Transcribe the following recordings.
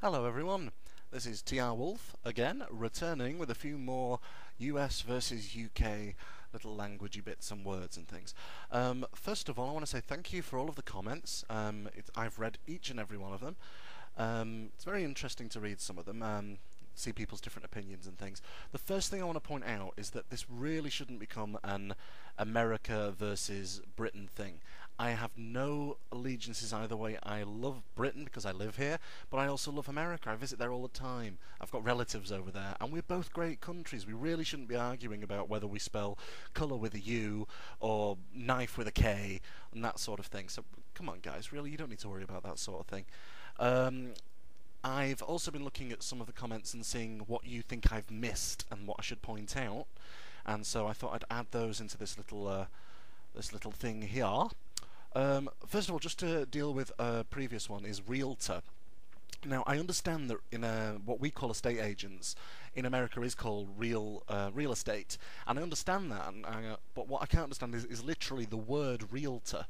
Hello everyone, this is TR Wolf again, returning with a few more US versus UK little languagey bits and words and things. First of all, I want to say thank you for all of the comments. I've read each and every one of them. It's very interesting to read some of them, see people's different opinions and things. The first thing I want to point out is that this really shouldn't become an America versus Britain thing. I have no allegiances either way. I love Britain because I live here, but I also love America. I visit there all the time. I've got relatives over there, and we're both great countries. We really shouldn't be arguing about whether we spell colour with a U or knife with a K and that sort of thing. So come on guys, really, you don't need to worry about that sort of thing. I've also been looking at some of the comments and seeing what you think I've missed and what I should point out, and so I thought I'd add those into this little thing here. First of all, just to deal with a previous one, is realtor. Now, I understand that in what we call estate agents in America is called real estate, and I understand that. But what I can't understand is literally the word realtor.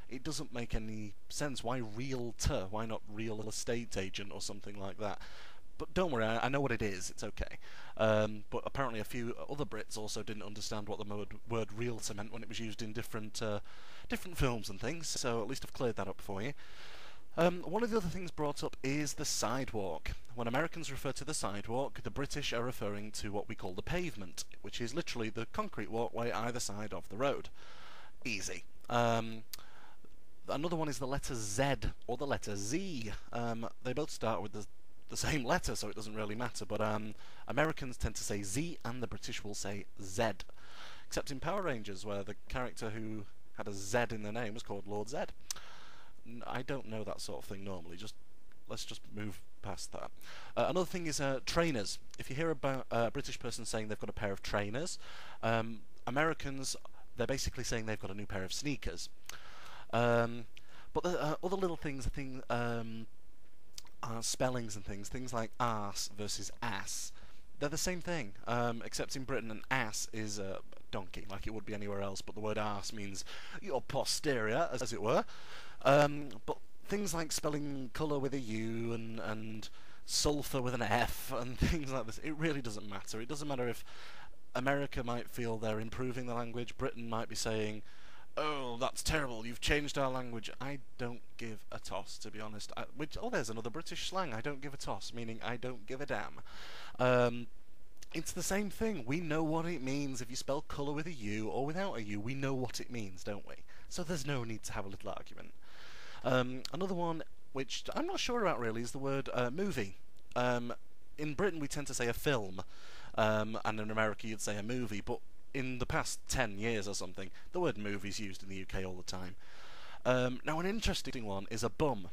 It doesn't make any sense. Why realtor? Why not real estate agent or something like that? But don't worry, I know what it is. It's okay. But apparently, a few other Brits also didn't understand what the word realtor meant when it was used in different films and things. So at least I've cleared that up for you. One of the other things brought up is the sidewalk. When Americans refer to the sidewalk, the British are referring to what we call the pavement, which is literally the concrete walkway either side of the road. Easy. Another one is the letter Z or the letter Z. They both start with the same letter, so it doesn't really matter, but Americans tend to say Z and the British will say Z. Except in Power Rangers, where the character who had a Z in their name was called Lord Z. I don't know that sort of thing normally, let's just move past that. Another thing is trainers. If you hear about a British person saying they've got a pair of trainers, Americans, they're basically saying they've got a new pair of sneakers. But the other little things, I think, spellings and things like arse versus ass, they're the same thing, except in Britain an ass is a donkey, like it would be anywhere else, but the word arse means your posterior, as it were. But things like spelling colour with a U and sulphur with an F and things like this, it really doesn't matter. It doesn't matter if America might feel they're improving the language, Britain might be saying, oh, that's terrible, you've changed our language. I don't give a toss, to be honest. There's another British slang, I don't give a toss, meaning I don't give a damn. It's the same thing. We know what it means. If you spell colour with a U or without a U, we know what it means, don't we? So there's no need to have a little argument. Another one, which I'm not sure about really, is the word movie. In Britain we tend to say a film, and in America you'd say a movie, but in the past 10 years or something, the word movie is used in the UK all the time. Now an interesting one is a bum.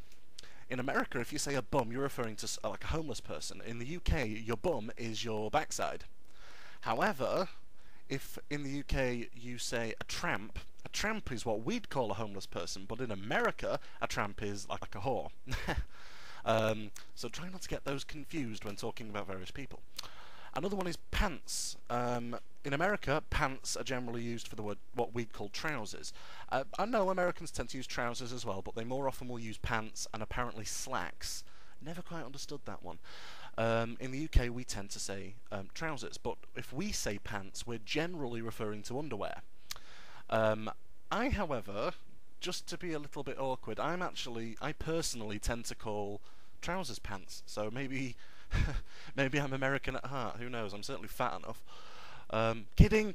In America, if you say a bum, you're referring to like a homeless person. In the UK, your bum is your backside. However, if in the UK you say a tramp is what we'd call a homeless person, but in America, a tramp is like a whore. So try not to get those confused when talking about various people. Another one is pants. In America, pants are generally used for the word what we'd call trousers. I know Americans tend to use trousers as well, but they more often will use pants and apparently slacks. Never quite understood that one. In the UK, we tend to say trousers, but if we say pants, we're generally referring to underwear. I, however, just to be a little bit awkward, I personally tend to call trousers pants, so maybe maybe I'm American at heart, who knows, I'm certainly fat enough. Kidding.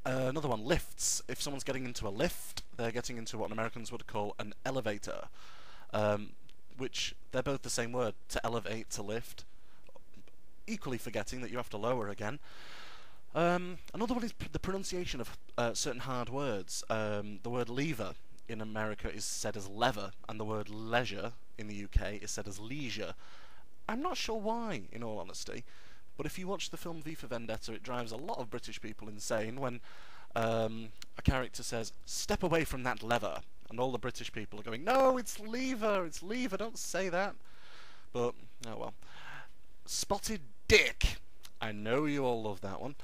Another one, lifts. If someone's getting into a lift, they're getting into what Americans would call an elevator, which they're both the same word, to elevate, to lift, equally forgetting that you have to lower again. Another one is the pronunciation of certain hard words. The word lever in America is said as lever, and the word leisure in the UK is said as leisure. I'm not sure why, in all honesty, but if you watch the film V for Vendetta, it drives a lot of British people insane when a character says, "Step away from that lever," and all the British people are going, "No, it's lever, don't say that." But, oh well. Spotted dick. I know you all love that one.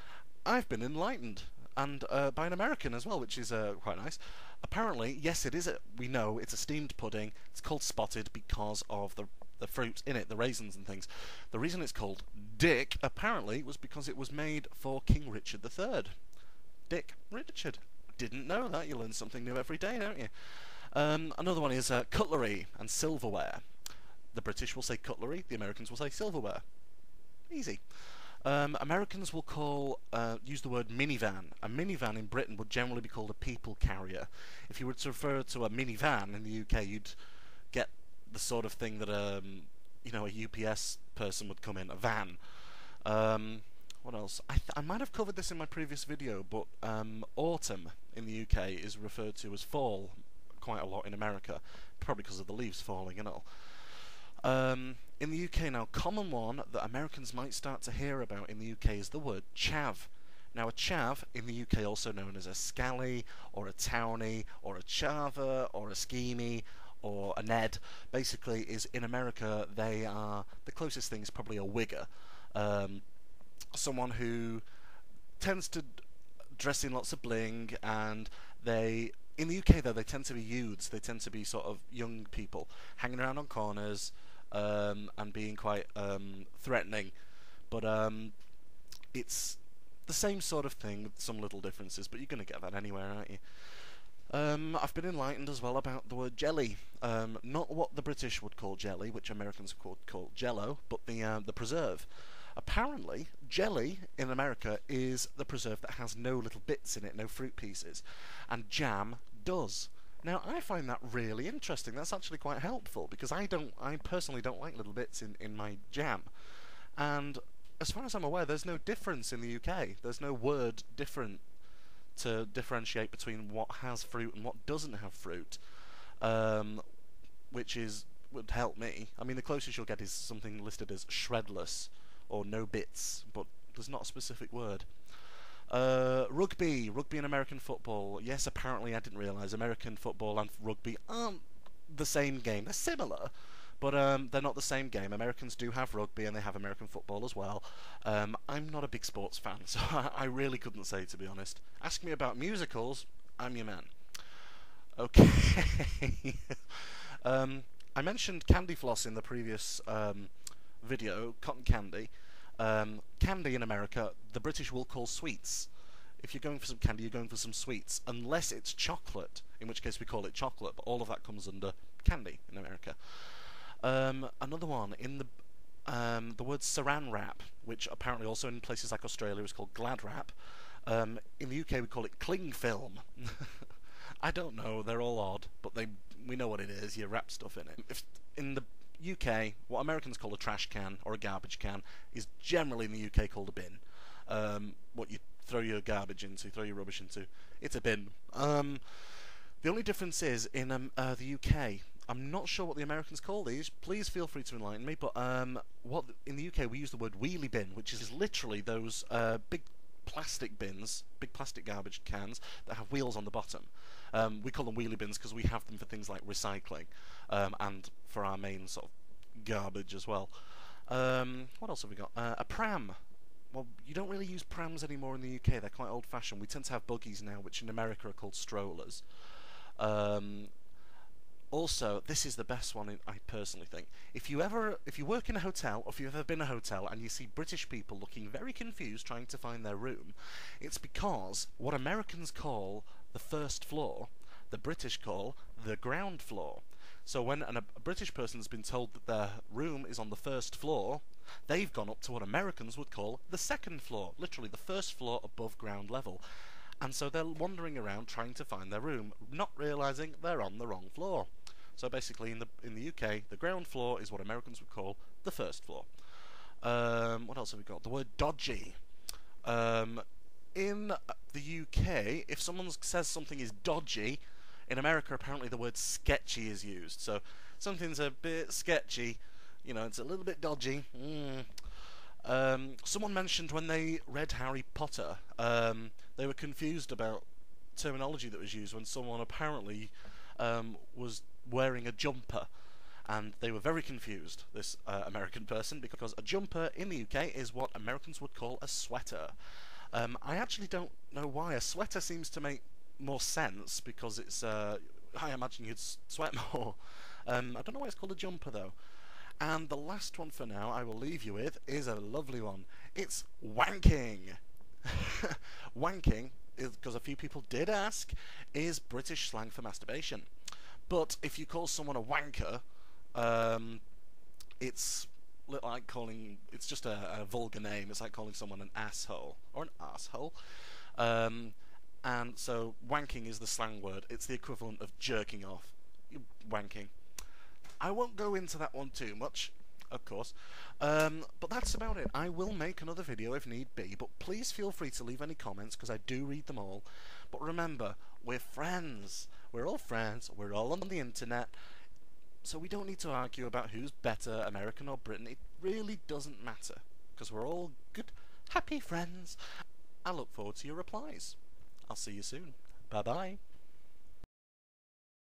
I've been enlightened. and by an American as well, which is quite nice. Apparently, yes, it is. We know it's a steamed pudding. It's called spotted because of the fruit in it, the raisins and things. The reason it's called Dick, apparently, was because it was made for King Richard III. Dick Richard. Didn't know that. You learn something new every day, don't you? Another one is cutlery and silverware. The British will say cutlery, the Americans will say silverware. Easy. Americans will use the word minivan. A minivan in Britain would generally be called a people carrier. If you were to refer to a minivan in the UK, you'd get the sort of thing that a UPS person would come in, a van. What else? I might have covered this in my previous video, but autumn in the UK is referred to as fall quite a lot in America, probably because of the leaves falling and all. In the UK now, common one that Americans might start to hear about in the UK is the word chav. Now, a chav in the UK, also known as a scally, or a townie, or a chava, or a schemy, or a ned, basically is in America, they are, the closest thing is probably a wigger. Someone who tends to dress in lots of bling, and in the UK though, they tend to be youths, they tend to be sort of young people, hanging around on corners, and being quite threatening, but it's the same sort of thing with some little differences, but you're going to get that anywhere, aren't you? I've been enlightened as well about the word jelly. Not what the British would call jelly, which Americans would call jello, but the preserve. Apparently, jelly in America is the preserve that has no little bits in it, no fruit pieces, and jam does. Now, I find that really interesting. That's actually quite helpful, because I personally don't like little bits in my jam. And as far as I'm aware, there's no difference in the UK. There's no word different to differentiate between what has fruit and what doesn't have fruit, which would help me. I mean, the closest you'll get is something listed as shredless, or no bits, but there's not a specific word. Rugby and American football. Yes, apparently I didn't realise American football and rugby aren't the same game. They're similar, but they're not the same game. Americans do have rugby and they have American football as well. I'm not a big sports fan, so I really couldn't say, to be honest. Ask me about musicals, I'm your man. Okay. I mentioned candy floss in the previous video, cotton candy. Candy in America, the British will call sweets. If you're going for some candy, you're going for some sweets, unless it's chocolate, in which case we call it chocolate, but all of that comes under candy in America. Another one, in the word saran wrap, which apparently also in places like Australia is called glad wrap. In the UK we call it cling film. I don't know, they're all odd, but we know what it is, you wrap stuff in it. In the UK, what Americans call a trash can or a garbage can is generally in the UK called a bin. What you throw your garbage into, throw your rubbish into, it's a bin. The only difference is in the UK, I'm not sure what the Americans call these, please feel free to enlighten me, but in the UK we use the word wheelie bin, which is literally those big plastic bins, big plastic garbage cans that have wheels on the bottom. We call them wheelie bins because we have them for things like recycling, and for our main sort of garbage as well. What else have we got? A pram. Well, you don't really use prams anymore in the UK, they're quite old-fashioned. We tend to have buggies now, which in America are called strollers. Also, this is the best one, I personally think. If you work in a hotel, or if you've ever been in a hotel and you see British people looking very confused trying to find their room, it's because what Americans call the first floor, the British call the ground floor. So when a British person's been told that their room is on the first floor, they've gone up to what Americans would call the second floor, literally the first floor above ground level. And so they're wandering around trying to find their room, not realising they're on the wrong floor. So basically in the UK, the ground floor is what Americans would call the first floor. What else have we got? The word dodgy. In the UK, if someone says something is dodgy, in America apparently the word sketchy is used. So something's a bit sketchy, you know, it's a little bit dodgy. Someone mentioned when they read Harry Potter, they were confused about terminology that was used when someone apparently was wearing a jumper, and they were very confused, this American person, because a jumper in the UK is what Americans would call a sweater. I actually don't know why. A sweater seems to make more sense because it's, I imagine you'd sweat more. I don't know why it's called a jumper though. And the last one for now I will leave you with is a lovely one. It's wanking. Wanking, because a few people did ask, is British slang for masturbation. But if you call someone a wanker, it's like calling, it's just a vulgar name. It's like calling someone an asshole or an asshole. And so wanking is the slang word. It's the equivalent of jerking off. You're wanking. I won't go into that one too much, of course, but that's about it. I will make another video if need be, but please feel free to leave any comments because I do read them all. But remember, we're friends. We're all friends. We're all on the internet. So we don't need to argue about who's better, American or Britain. It really doesn't matter because we're all good, happy friends. I look forward to your replies. I'll see you soon. Bye bye.